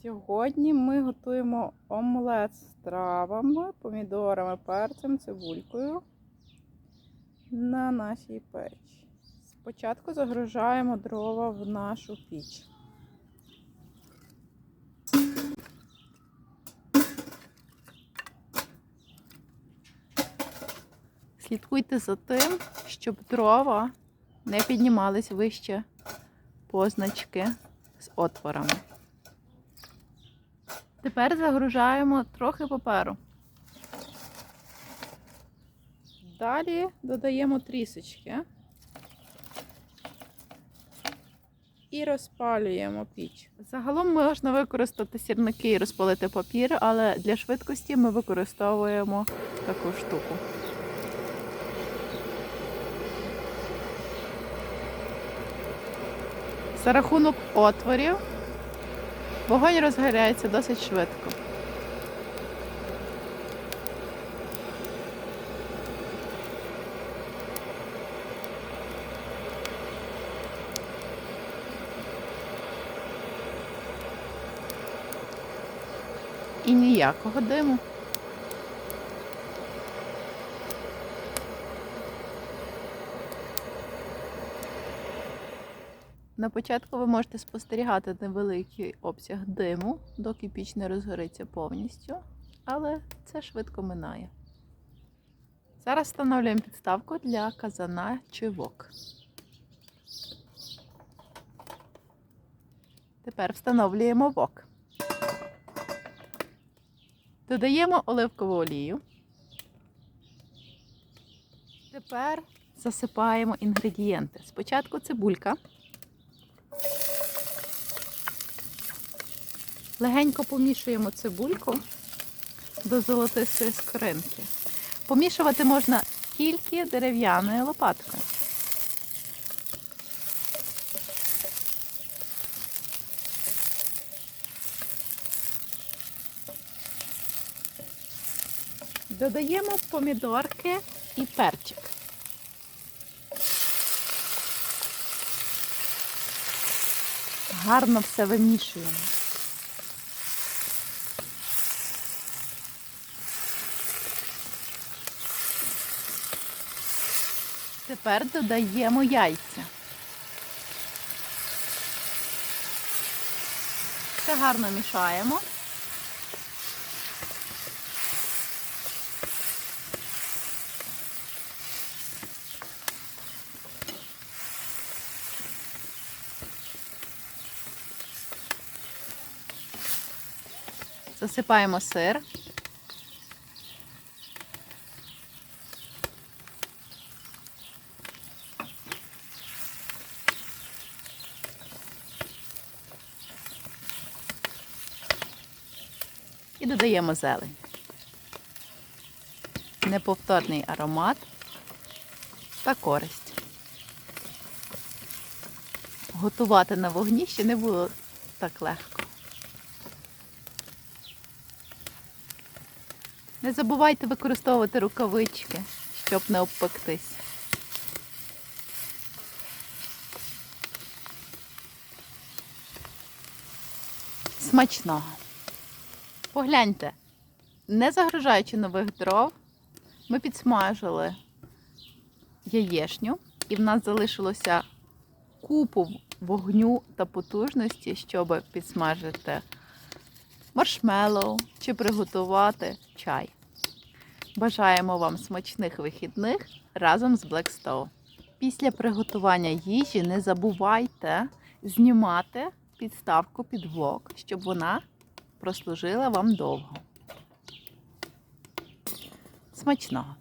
Сьогодні ми готуємо омлет з травами, помідорами, перцем, цибулькою на нашій печі. Спочатку загружаємо дрова в нашу піч. Слідкуйте за тим, щоб дрова не піднімались вище позначки з отворами. Тепер загружаємо трохи паперу. Далі додаємо трісочки і розпалюємо піч. Загалом можна використати сірники і розпалити папір, але для швидкості ми використовуємо таку штуку. За рахунок отворів вогонь розгоряється досить швидко. І ніякого диму. На початку ви можете спостерігати невеликий обсяг диму, доки піч не розгориться повністю, але це швидко минає. Зараз встановлюємо підставку для казана чи вок. Тепер встановлюємо вок. Додаємо оливкову олію. Тепер засипаємо інгредієнти. Спочатку цибулька. Легенько помішуємо цибульку до золотистої скоринки. Помішувати можна тільки дерев'яною лопаткою. Додаємо помідорки і перчик. Гарно все вимішуємо. Тепер додаємо яйця. Все гарно мішаємо. Засипаємо сир. І додаємо зелень. Неповторний аромат та користь. Готувати на вогні ще не було так легко. Не забувайте використовувати рукавички, щоб не обпектись. Смачного! Погляньте, не загружаючи нових дров, ми підсмажили яєчню, і в нас залишилося купу вогню та потужності, щоб підсмажити маршмеллоу чи приготувати чай. Бажаємо вам смачних вихідних разом з Black Stove. Після приготування їжі не забувайте знімати підставку під вок, щоб вона прослужила вам довго. Смачного!